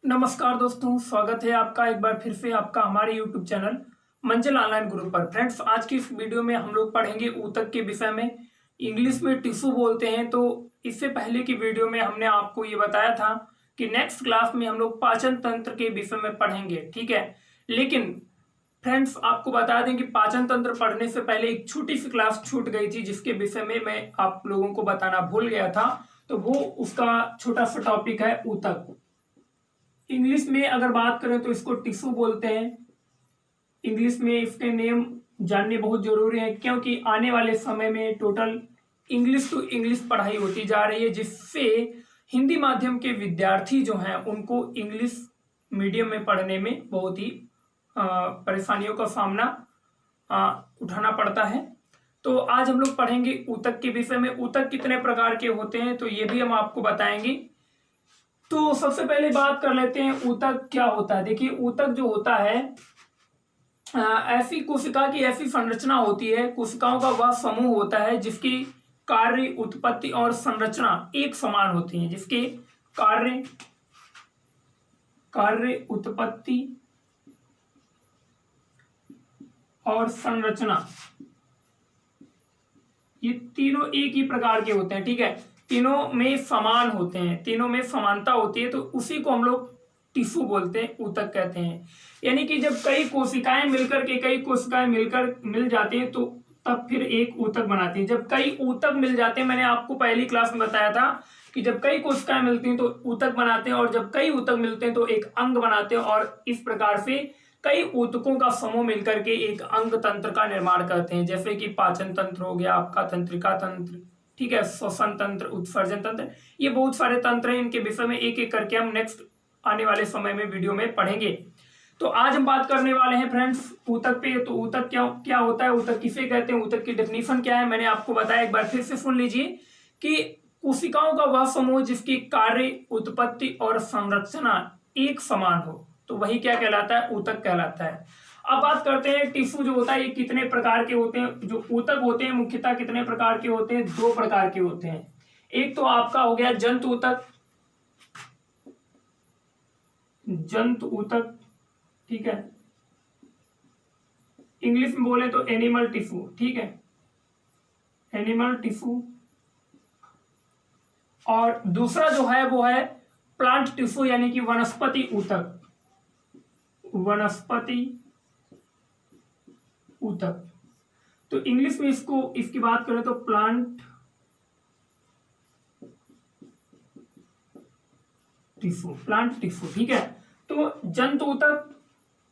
नमस्कार दोस्तों, स्वागत है आपका एक बार फिर से आपका हमारे YouTube चैनल मंजिल ऑनलाइन ग्रुप पर। फ्रेंड्स, आज की इस वीडियो में हम लोग पढ़ेंगे ऊतक के विषय में। इंग्लिश में टिश्यू बोलते हैं। तो इससे पहले की वीडियो में हमने आपको ये बताया था कि नेक्स्ट क्लास में हम लोग पाचन तंत्र के विषय में पढ़ेंगे, ठीक है। लेकिन फ्रेंड्स, आपको बता दें कि पाचन तंत्र पढ़ने से पहले एक छोटी सी क्लास छूट गई थी जिसके विषय में मैं आप लोगों को बताना भूल गया था। तो वो उसका छोटा सा टॉपिक है ऊतक। इंग्लिश में अगर बात करें तो इसको टिश्यू बोलते हैं। इंग्लिश में इसके नेम जानने बहुत जरूरी है, क्योंकि आने वाले समय में टोटल इंग्लिश टू इंग्लिश पढ़ाई होती जा रही है, जिससे हिंदी माध्यम के विद्यार्थी जो हैं उनको इंग्लिश मीडियम में पढ़ने में बहुत ही परेशानियों का सामना उठाना पड़ता है। तो आज हम लोग पढ़ेंगे ऊतक के विषय में। ऊतक कितने प्रकार के होते हैं तो ये भी हम आपको बताएंगे। तो सबसे पहले बात कर लेते हैं ऊतक क्या होता है। देखिए, ऊतक जो होता है ऐसी कोशिका की ऐसी संरचना होती है, कोशिकाओं का वह समूह होता है जिसकी कार्य, उत्पत्ति और संरचना एक समान होती है। जिसके कार्य, उत्पत्ति और संरचना ये तीनों एक ही प्रकार के होते हैं, ठीक है। तीनों में समान होते हैं, तीनों में समानता होती है, तो उसी को हम लोग टिश्यू बोलते हैं, ऊतक कहते हैं। यानी कि जब कई कोशिकाएं मिलकर मिल जाती हैं तो तब फिर एक ऊतक बनाती है। जब कई ऊतक मिल जाते हैं, मैंने आपको पहली क्लास में बताया था कि जब कई कोशिकाएं मिलती हैं तो ऊतक बनाते हैं, और जब कई ऊतक मिलते हैं तो एक अंग बनाते हैं, और इस प्रकार से कई ऊतकों का समूह मिलकर के एक अंग तंत्र का निर्माण करते हैं। जैसे कि पाचन तंत्र हो गया, आपका तंत्रिका तंत्र, ठीक है, श्वसन तंत्र, उत्सर्जन तंत्र, ये बहुत सारे तंत्र हैं। इनके विषय में एक एक करके हम नेक्स्ट आने वाले समय में वीडियो में पढ़ेंगे। तो आज हम बात करने वाले हैं फ्रेंड्स ऊतक पे। तो ऊतक क्या होता है, ऊतक किसे कहते हैं, ऊतक की डेफिनेशन क्या है, मैंने आपको बताया, एक बार फिर से सुन लीजिए कि कोशिकाओं का वह समूह जिसकी कार्य, उत्पत्ति और संरचना एक समान हो, तो वही क्या कहलाता है, ऊतक कहलाता है। अब बात करते हैं टिश्यू जो होता है ये कितने प्रकार के होते हैं। जो ऊतक होते हैं मुख्यतः कितने प्रकार के होते हैं, दो प्रकार के होते हैं। एक तो आपका हो गया जंतु ऊतक, ठीक है, इंग्लिश में बोले तो एनिमल टिश्यू, ठीक है, एनिमल टिश्यू। और दूसरा जो है वो है प्लांट टिश्यू, यानी कि वनस्पति ऊतक, तो इंग्लिश में इसकी बात करें तो प्लांट टिश्यू, ठीक है। तो जंतु ऊतक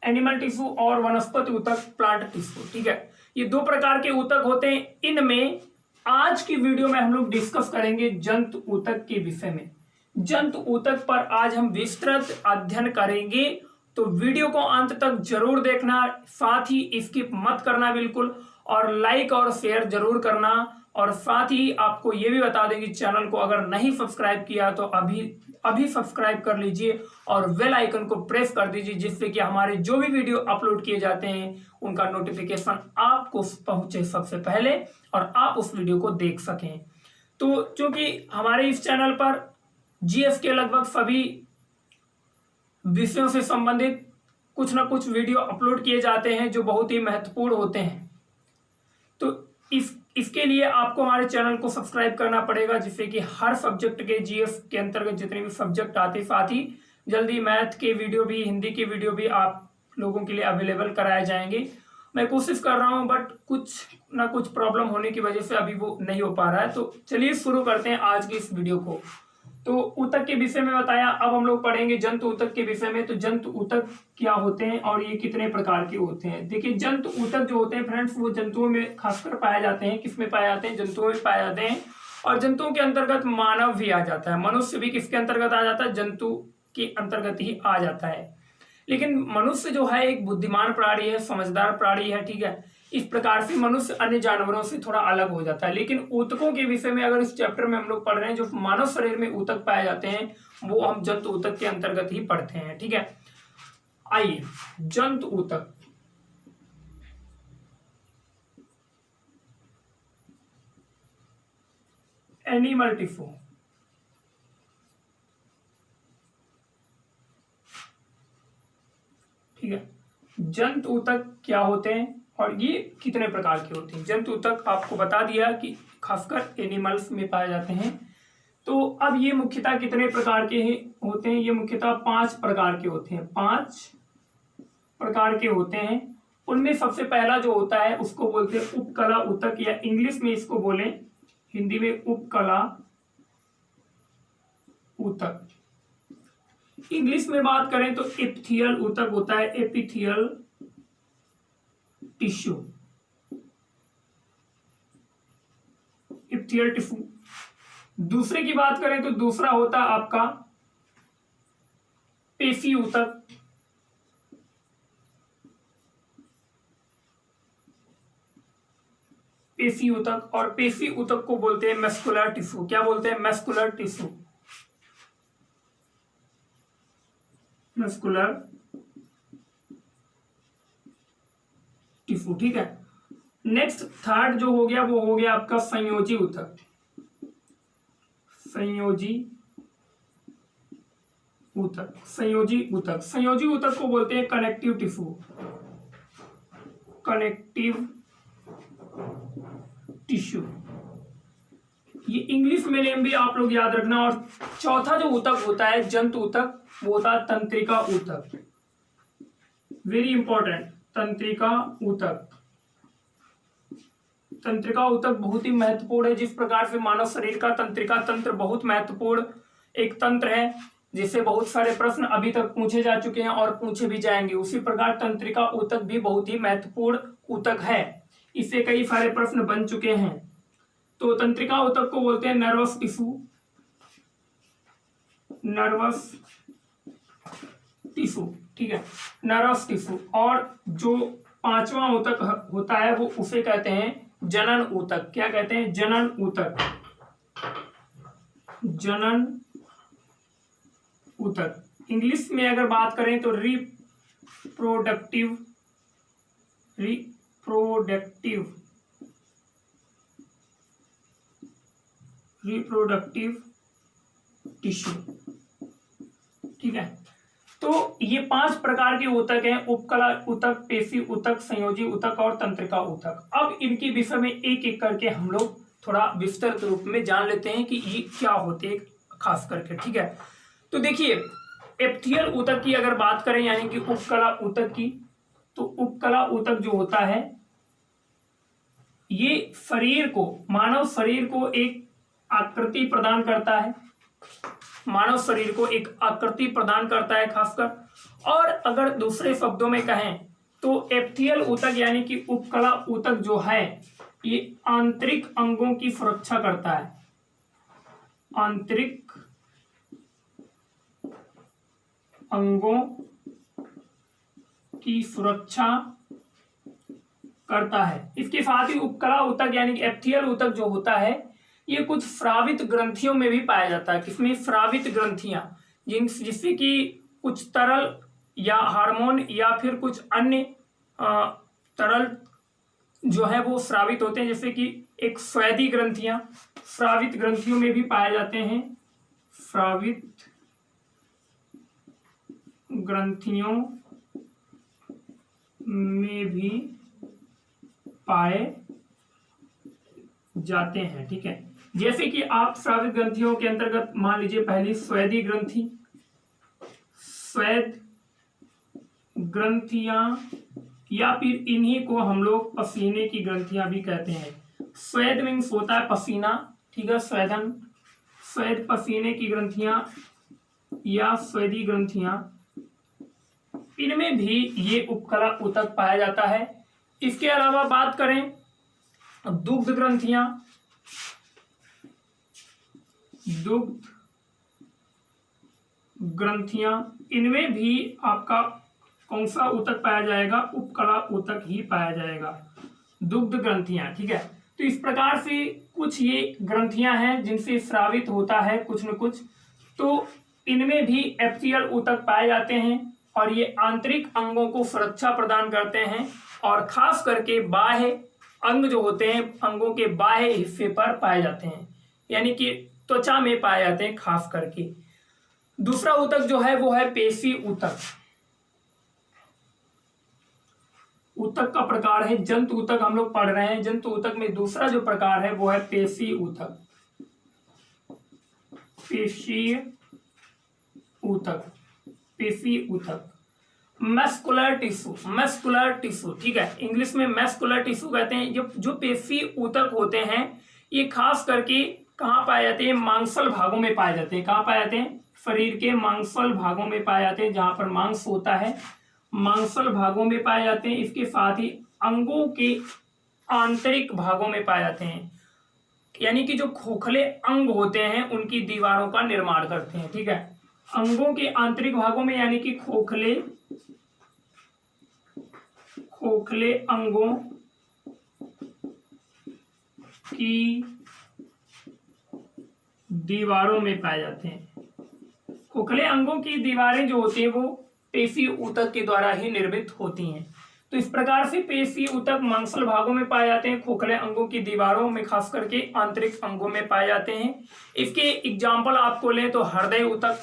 एनिमल टिश्यू और वनस्पति ऊतक प्लांट टिश्यू, ठीक है। ये दो प्रकार के ऊतक होते हैं। इनमें आज की वीडियो में हम लोग डिस्कस करेंगे जंतु ऊतक के विषय में। जंतु ऊतक पर आज हम विस्तृत अध्ययन करेंगे, तो वीडियो को अंत तक जरूर देखना, साथ ही स्किप मत करना बिल्कुल, और लाइक और शेयर जरूर करना। और साथ ही आपको ये भी बता दें कि चैनल को अगर नहीं सब्सक्राइब किया तो अभी सब्सक्राइब कर लीजिए और बेल आइकन को प्रेस कर दीजिए, जिससे कि हमारे जो भी वीडियो अपलोड किए जाते हैं उनका नोटिफिकेशन आपको पहुंचे सबसे पहले और आप उस वीडियो को देख सकें। तो चूंकि हमारे इस चैनल पर जीएस के लगभग सभी विषयों से संबंधित कुछ ना कुछ वीडियो अपलोड किए जाते हैं जो बहुत ही महत्वपूर्ण होते हैं, तो इसके लिए आपको हमारे चैनल को सब्सक्राइब करना पड़ेगा, जिससे कि हर सब्जेक्ट के जीएस के अंतर्गत जितने भी सब्जेक्ट आते, साथ ही जल्दी मैथ के वीडियो भी, हिंदी के वीडियो भी आप लोगों के लिए अवेलेबल कराए जाएंगे। मैं कोशिश कर रहा हूं, बट कुछ ना कुछ प्रॉब्लम होने की वजह से अभी वो नहीं हो पा रहा है। तो चलिए शुरू करते हैं आज की इस वीडियो को। तो ऊतक के विषय में बताया, अब हम लोग पढ़ेंगे जंतु ऊतक के विषय में। तो जंतु ऊतक क्या होते हैं और ये कितने प्रकार के होते हैं। देखिए, जंतु ऊतक जो होते हैं फ्रेंड्स, वो जंतुओं में खासकर पाए जाते हैं। किसमें पाए जाते हैं, जंतुओं में पाए जाते हैं। और जंतुओं के अंतर्गत मानव भी आ जाता है, मनुष्य भी किसके अंतर्गत आ जाता है, जंतु के अंतर्गत ही आ जाता है। लेकिन मनुष्य जो है एक बुद्धिमान प्राणी है, समझदार प्राणी है, ठीक है। इस प्रकार से मनुष्य अन्य जानवरों से थोड़ा अलग हो जाता है। लेकिन ऊतकों के विषय में अगर इस चैप्टर में हम लोग पढ़ रहे हैं, जो मानव शरीर में ऊतक पाए जाते हैं वो हम जंतु ऊतक के अंतर्गत ही पढ़ते हैं, ठीक है। आइए, जंतु ऊतक। एनिमल टिश्यू, ठीक है। जंतु ऊतक क्या होते हैं और ये कितने प्रकार के होते हैं। जंतु ऊतक आपको बता दिया कि खासकर एनिमल्स में पाए जाते हैं। तो अब ये मुख्यतः कितने प्रकार के होते हैं, ये मुख्यतः 5 प्रकार के होते हैं। 5 प्रकार के होते हैं। उनमें सबसे पहला जो होता है उसको बोलते हैं उपकला ऊतक, या इंग्लिश में इसको बोले, हिंदी में उपकला ऊतक। इंग्लिश में बात करें तो एपिथियल ऊतक होता है, एपिथियल टिश्यू, एपिथियल टिश्यू। दूसरे की बात करें तो दूसरा होता है आपका पेशी ऊतक, पेशी ऊतक। और पेशी ऊतक को बोलते हैं मस्कुलर टिश्यू। क्या बोलते हैं? मस्कुलर टिश्यू, मस्कुलर टिश्यू, ठीक है। नेक्स्ट थर्ड जो हो गया वो हो गया आपका संयोजी ऊतक, संयोजी ऊतक, संयोजी ऊतक। संयोजी ऊतक को बोलते हैं कनेक्टिव टिश्यू, कनेक्टिव टिश्यू। ये इंग्लिश में नेम भी आप लोग याद रखना। और चौथा जो ऊतक होता है जंतु ऊतक, वो होता है तंत्रिका ऊतक, वेरी इंपॉर्टेंट, तंत्रिका ऊतक। तंत्रिका ऊतक बहुत ही महत्वपूर्ण है। जिस प्रकार से मानव शरीर का तंत्रिका तंत्र बहुत महत्वपूर्ण एक तंत्र है, जिससे बहुत सारे प्रश्न अभी तक पूछे जा चुके हैं और पूछे भी जाएंगे, उसी प्रकार तंत्रिका ऊतक भी बहुत ही महत्वपूर्ण ऊतक है। इससे कई सारे प्रश्न बन चुके हैं। तो तंत्रिका ऊतक को बोलते हैं नर्वस टिश्यू, नर्वस टिश्यू, ठीक है, नर्वस टिश्यू। और जो 5वां ऊतक होता है वो उसे कहते हैं जनन ऊतक। क्या कहते हैं? जनन ऊतक, जनन ऊतक। इंग्लिश में अगर बात करें तो रिप्रोडक्टिव, रिप्रोडक्टिव, रिप्रोडक्टिव टिश्यू, ठीक है। तो ये 5 प्रकार के ऊतक हैं, उपकला ऊतक, पेशी ऊतक, संयोजी ऊतक और तंत्रिका ऊतक। अब इनके विषय में एक एक करके हम लोग थोड़ा विस्तृत रूप में जान लेते हैं कि ये क्या होते हैं खास करके, ठीक है। तो देखिए, एपिथियल ऊतक की अगर बात करें यानी कि उपकला ऊतक की, तो उपकला ऊतक जो होता है ये शरीर को, मानव शरीर को एक आकृति प्रदान करता है, मानव शरीर को एक आकृति प्रदान करता है खासकर। और अगर दूसरे शब्दों में कहें तो एपिथियल ऊतक यानी कि उपकला ऊतक जो है ये आंतरिक अंगों की सुरक्षा करता है, आंतरिक अंगों की सुरक्षा करता है। इसके साथ ही उपकला ऊतक यानी कि एपिथियल ऊतक जो होता है ये कुछ स्रावित ग्रंथियों में भी पाया जाता है। किसमें? स्रावित ग्रंथियां, जिससे कि कुछ तरल या हार्मोन या फिर कुछ अन्य तरल जो है वो स्रावित होते हैं, जैसे कि एक स्वेदी ग्रंथियां स्रावित ग्रंथियों में भी पाए जाते हैं, स्रावित ग्रंथियों में भी पाए जाते हैं, ठीक है। जैसे कि आप स्रावित ग्रंथियों के अंतर्गत मान लीजिए पहली स्वेदी ग्रंथि, स्वेद ग्रंथियां, या फिर इन्हीं को हम लोग पसीने की ग्रंथियां भी कहते हैं। स्वेद मीन्स होता है पसीना, ठीक है, स्वेदन, स्वेद पसीने की ग्रंथियां या स्वेदी ग्रंथियां, इनमें भी ये उपकला ऊतक पाया जाता है। इसके अलावा बात करें दुग्ध ग्रंथियां, दुग्ध ग्रंथियां, इनमें भी आपका कौन सा ऊतक पाया जाएगा? उपकला ऊतक ही पाया जाएगा, दुग्ध ग्रंथियां, ठीक है। तो इस प्रकार से कुछ ये ग्रंथियां हैं जिनसे स्रावित होता है कुछ न कुछ, तो इनमें भी एपिथियल ऊतक पाए जाते हैं और ये आंतरिक अंगों को सुरक्षा प्रदान करते हैं और खास करके बाह्य अंग जो होते हैं अंगों के बाह्य हिस्से पर पाए जाते हैं, यानी कि त्वचा में पाए जाते हैं खास करके। दूसरा ऊतक जो है वो है पेशी ऊतक, ऊतक का प्रकार है जंतु ऊतक, हम लोग पढ़ रहे हैं। जंतु ऊतक में दूसरा जो प्रकार है वो है पेशी ऊतक। पेशीय ऊतक, पेशी ऊतक। मस्कुलर टिश्यू, मस्कुलर टिश्यू, ठीक है, इंग्लिश में मस्कुलर टिश्यू कहते हैं। जो पेशी ऊतक होते हैं ये खास करके कहाँ पाए जाते हैं? मांसल भागों में पाए जाते हैं। कहाँ पाए जाते हैं? शरीर के मांसल भागों में पाए जाते हैं, जहां पर मांस होता है, मांसल भागों में पाए जाते हैं। इसके साथ ही अंगों के आंतरिक भागों में पाए जाते हैं, यानी कि जो खोखले अंग होते हैं उनकी दीवारों का निर्माण करते हैं, ठीक है। अंगों के आंतरिक भागों में यानी कि खोखले अंगों की दीवारों में पाए जाते हैं। खोखले अंगों की दीवारें जो होती है वो पेशी ऊतक के द्वारा ही निर्मित होती हैं। तो इस प्रकार से पेशी ऊतक मांसल भागों में पाए जाते हैं, खोखले अंगों की दीवारों में खास करके आंतरिक अंगों में पाए जाते हैं। इसके एग्जाम्पल आपको लें तो हृदय ऊतक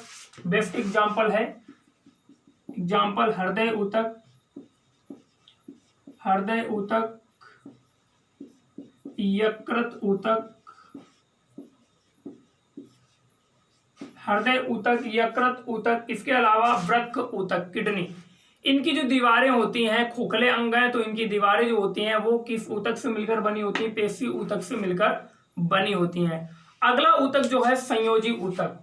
बेस्ट एग्जाम्पल है। एग्जाम्पल हृदय ऊतक, हृदय ऊतक, यकृत ऊतक, हृदय ऊतक, यकृत ऊतक। इसके अलावा वृक्क ऊतक, किडनी। इनकी जो दीवारें होती हैं, खोखले अंग हैं तो इनकी दीवारें जो होती हैं वो किस ऊतक से मिलकर बनी होती हैं? पेशी ऊतक से मिलकर बनी होती हैं। अगला ऊतक जो है संयोजी ऊतक,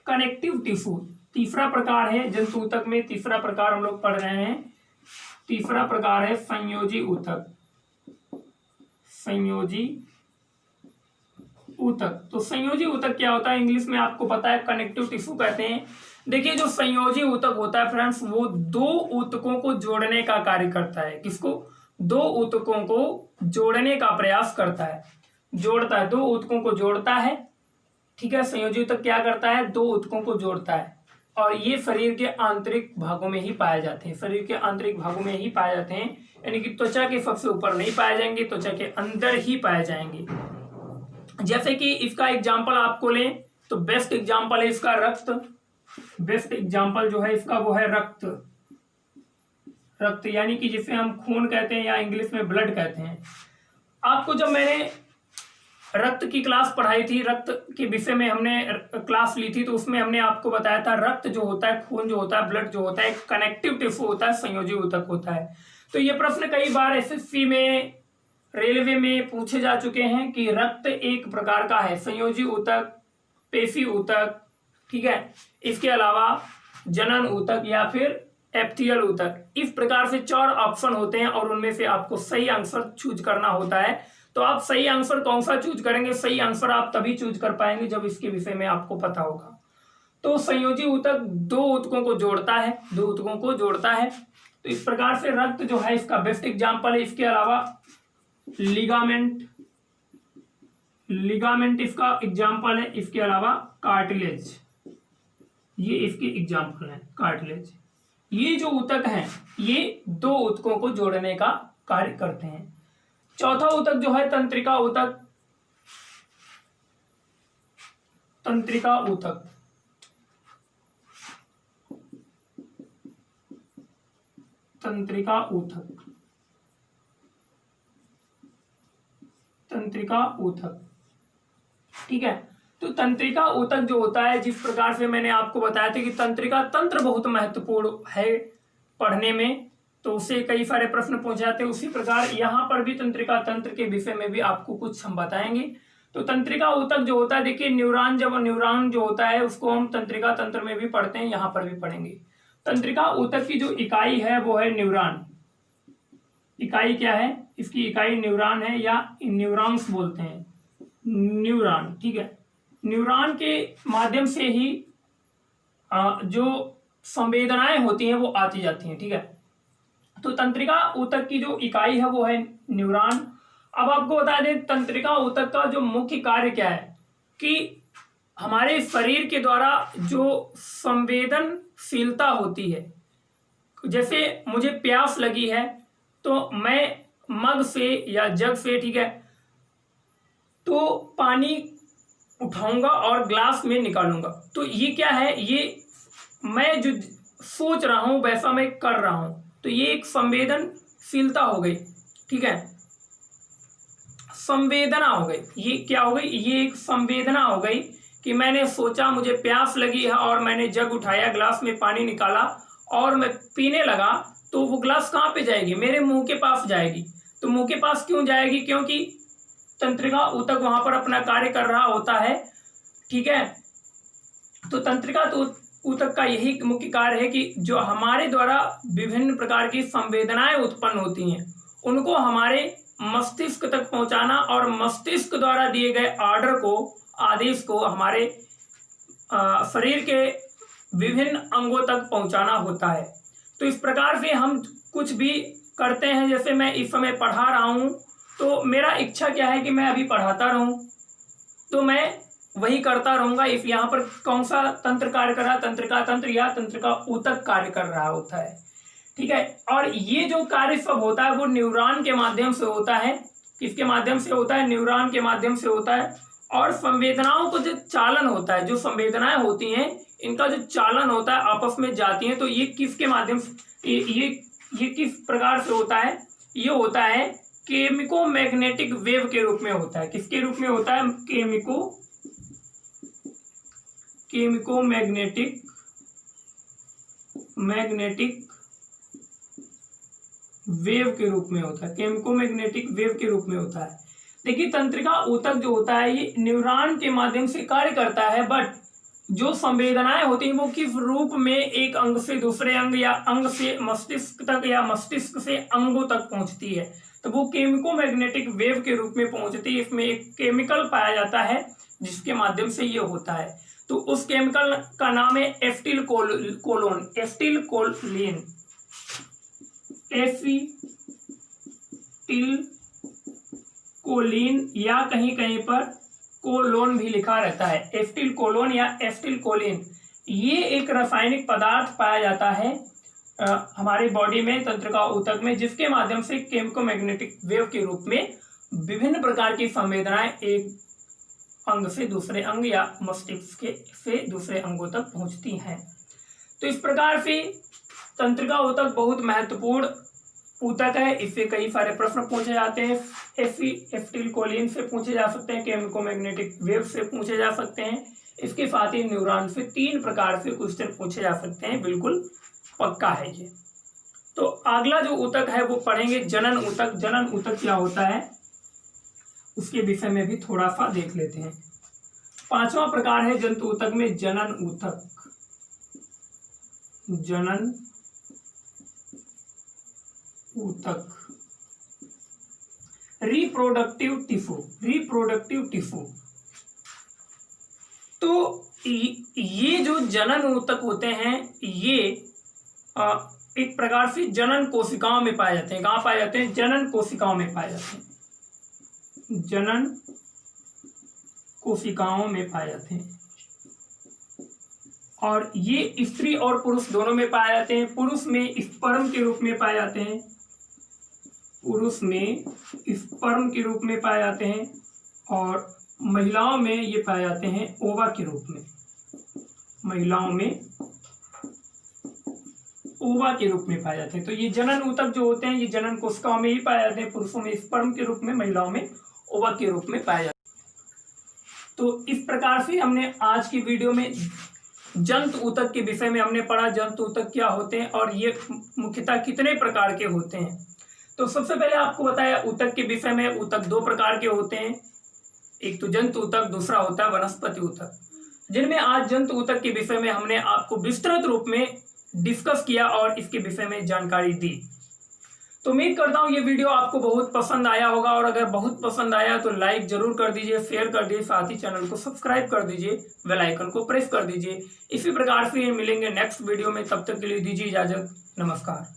कनेक्टिव टिश्यू, तीसरा प्रकार है जंतु ऊतक में। तीसरा प्रकार हम लोग पढ़ रहे हैं, तीसरा प्रकार है संयोजी ऊतक, संयोजी ऊतक। तो संयोजी ऊतक क्या होता है? इंग्लिश में आपको पता है कनेक्टिव टिश्यू कहते हैं। देखिए जो संयोजी ऊतक होता है फ्रेंड्स, वो दो ऊतकों को जोड़ने का कार्य करता है। किसको? दो ऊतकों को जोड़ने का प्रयास करता है, जोड़ता है, दो ऊतकों को जोड़ता है, ठीक है। संयोजी ऊतक क्या करता है? दो ऊतकों को जोड़ता है, और ये शरीर के आंतरिक भागों में ही पाए जाते हैं, शरीर के आंतरिक भागों में ही पाए जाते हैं, यानी कि त्वचा के सबसे ऊपर नहीं पाए जाएंगे, त्वचा के अंदर ही पाए जाएंगे। जैसे कि इसका एग्जाम्पल आपको लें तो बेस्ट एग्जाम्पल है इसका रक्त। बेस्ट एग्जाम्पल जो है इसका वो है रक्त, रक्त यानी कि जिसे हम खून कहते हैं या इंग्लिश में ब्लड कहते हैं। आपको जब मैंने रक्त की क्लास पढ़ाई थी, रक्त के विषय में हमने क्लास ली थी, तो उसमें हमने आपको बताया था रक्त जो होता है, खून जो होता है, ब्लड जो होता है, कनेक्टिव टिश्यू होता है, संयोजी ऊतक होता है। तो ये प्रश्न कई बार एसएससी में, रेलवे में पूछे जा चुके हैं कि रक्त एक प्रकार का है, संयोजी ऊतक, पेशी ऊतक, ठीक है। इसके अलावा जनन ऊतक या फिर एप्थियल ऊतक। इस प्रकार से 4 ऑप्शन होते हैं और उनमें से आपको सही आंसर चूज करना होता है। तो आप सही आंसर कौन सा चूज करेंगे? सही आंसर आप तभी चूज कर पाएंगे जब इसके विषय में आपको पता होगा। तो संयोजी ऊतक दो ऊतकों को जोड़ता है, दो ऊतकों को जोड़ता है। तो इस प्रकार से रक्त जो है इसका बेस्ट एग्जाम्पल है। इसके अलावा लिगामेंट, लिगामेंट इसका एग्जाम्पल है। इसके अलावा कार्टिलेज, ये इसके एग्जाम्पल है, कार्टिलेज। ये जो ऊतक हैं ये दो ऊतकों को जोड़ने का कार्य करते हैं। चौथा ऊतक जो है तंत्रिका ऊतक, तंत्रिका ऊतक, तंत्रिका ऊतक, तंत्रिका ऊतक, ठीक है। तो तंत्रिका ऊतक जो होता है, जिस प्रकार से मैंने आपको बताया था कि तंत्रिका तंत्र बहुत महत्वपूर्ण है पढ़ने में, तो उससे कई सारे प्रश्न पूछ जाते हैं। उसी प्रकार यहाँ पर भी तंत्रिका तंत्र के विषय में भी आपको कुछ हम बताएंगे। तो तंत्रिका ऊतक जो होता है, देखिए न्यूरॉन, जब न्यूरॉन जो होता है उसको हम तंत्रिका तंत्र में भी पढ़ते हैं, यहाँ पर भी पढ़ेंगे। तंत्रिका ऊतक की जो इकाई है वो है न्यूरॉन। इकाई क्या है? इसकी इकाई न्यूरॉन है या न्यूरॉन्स बोलते हैं, न्यूरॉन, ठीक है। न्यूरॉन के माध्यम से ही जो संवेदनाएं होती हैं वो आती जाती हैं, ठीक है। तो तंत्रिका ऊतक की जो इकाई है वो है न्यूरॉन। अब आपको बता दें तंत्रिका ऊतक का जो मुख्य कार्य क्या है कि हमारे शरीर के द्वारा जो संवेदनशीलता होती है, जैसे मुझे प्यास लगी है तो मैं मग से या जग से, ठीक है, तो पानी उठाऊंगा और ग्लास में निकालूंगा। तो ये क्या है? ये मैं जो सोच रहा हूं वैसा मैं कर रहा हूं। तो ये एक संवेदनशीलता हो गई, ठीक है, संवेदना हो गई। ये क्या हो गई, ये एक संवेदना हो गई कि मैंने सोचा मुझे प्यास लगी है और मैंने जग उठाया, ग्लास में पानी निकाला और मैं पीने लगा, तो वो ग्लास कहाँ पे जाएगी, मेरे मुंह के पास जाएगी। तो मुंह के पास क्यों जाएगी, क्योंकि तंत्रिका ऊतक वहां पर अपना कार्य कर रहा होता है, ठीक है। तो तंत्रिका ऊतक का यही मुख्य कार्य है कि जो हमारे द्वारा विभिन्न प्रकार की संवेदनाएं उत्पन्न होती हैं उनको हमारे मस्तिष्क तक पहुंचाना और मस्तिष्क द्वारा दिए गए ऑर्डर को, आदेश को हमारे शरीर के विभिन्न अंगों तक पहुंचाना होता है। तो इस प्रकार से हम कुछ भी करते हैं, जैसे मैं इस समय पढ़ा रहा हूं तो मेरा इच्छा क्या है कि मैं अभी पढ़ाता रहूं, तो मैं वही करता रहूंगा। इस यहाँ पर कौन सा तंत्र कार्य कर रहा है, तंत्रिका तंत्र या तंत्रिका ऊतक कार्य कर रहा होता है, ठीक है। और ये जो कार्य सब होता है वो न्यूरॉन के माध्यम से होता है। किसके माध्यम से होता है, न्यूरॉन के माध्यम से होता है। और संवेदनाओं को जो चालन होता है, जो संवेदनाएं होती हैं इनका जो चालन होता है आपस में जाती हैं, तो ये किसके माध्यम से, ये किस प्रकार से होता है, ये होता है केमिको मैग्नेटिक वेव के रूप में होता है। किसके रूप में होता है, केमिको मैग्नेटिक वेव के रूप में होता है, केमिको मैग्नेटिक वेव के रूप में होता है। देखिए तंत्रिका ऊतक जो होता है ये न्यूरॉन के माध्यम से कार्य करता है, बट जो संवेदनाएं होती हैं वो किस रूप में एक अंग से दूसरे अंग या अंग से मस्तिष्क तक या मस्तिष्क से अंगों तक पहुंचती है, तो वो केमिको मैग्नेटिक वेव के रूप में पहुंचती है। इसमें एक केमिकल पाया जाता है जिसके माध्यम से ये होता है। तो उस केमिकल का नाम है एसिटिल कोलिन या कहीं कहीं पर कोलोन भी लिखा रहता है। एसिटिल कोलोन या एसिटिल कोलिन, ये एक रासायनिक पदार्थ पाया जाता है हमारे बॉडी में, तंत्रिका ऊतक में, जिसके माध्यम से केमिको मैग्नेटिक वेव के रूप में विभिन्न प्रकार की संवेदनाएं एक अंग से दूसरे अंग या मस्तिष्क से दूसरे अंगों तक पहुंचती हैं। तो इस प्रकार से तंत्रिका ऊतक बहुत महत्वपूर्ण ऊतक है। इससे कई सारे प्रश्न पूछे जाते हैं। एसिटिल कोलिन से पूछे जा सकते हैं, केमिको मैग्नेटिक वेव से पूछे जा सकते हैं, इसके साथ ही न्यूरॉन से 3 प्रकार से क्वेश्चन पूछे जा सकते हैं, बिल्कुल पक्का है ये। तो अगला जो ऊतक है वो पढ़ेंगे जनन ऊतक। जनन ऊतक क्या होता है उसके विषय में भी थोड़ा सा देख लेते हैं। 5वां प्रकार है जंतु ऊतक में जनन ऊतक। जनन ऊतक, रिप्रोडक्टिव टिश्यू। तो ये जो जनन ऊतक होते हैं ये एक प्रकार से जनन कोशिकाओं में पाए जाते हैं। कहाँ पाए जाते हैं, जनन कोशिकाओं में पाए जाते हैं, जनन कोशिकाओं में पाए जाते हैं। और ये स्त्री और पुरुष दोनों में पाए जाते हैं। पुरुष में स्पर्म के रूप में पाए जाते हैं, पुरुष में स्पर्म के रूप में पाए जाते हैं, और महिलाओं में ये पाए जाते हैं ओवा के रूप में। महिलाओं में ओवा के रूप में पाए जाते हैं। तो ये जनन ऊतक जो होते हैं ये जनन कोशिकाओं में ही पाए जाते हैं। पुरुषों में स्पर्म के रूप में, महिलाओं में ओवा के रूप में पाए जाते हैं। तो इस प्रकार से हमने आज की वीडियो में जंतु ऊतक के विषय में हमने पढ़ा, जंतु ऊतक क्या होते हैं और ये मुख्यतः कितने प्रकार के होते हैं। तो सबसे पहले आपको बताया ऊतक के विषय में। ऊतक 2 प्रकार के होते हैं, एक तो जंतु ऊतक, दूसरा होता है वनस्पति ऊतक, जिनमें आज जंतु ऊतक के विषय में हमने आपको विस्तृत रूप में डिस्कस किया और इसके विषय में जानकारी दी। तो उम्मीद करता हूँ ये वीडियो आपको बहुत पसंद आया होगा, और अगर बहुत पसंद आया तो लाइक जरूर कर दीजिए, शेयर कर दीजिए, साथ ही चैनल को सब्सक्राइब कर दीजिए, बेल आइकन को प्रेस कर दीजिए। इसी प्रकार से मिलेंगे नेक्स्ट वीडियो में, तब तक के लिए दीजिए इजाजत, नमस्कार।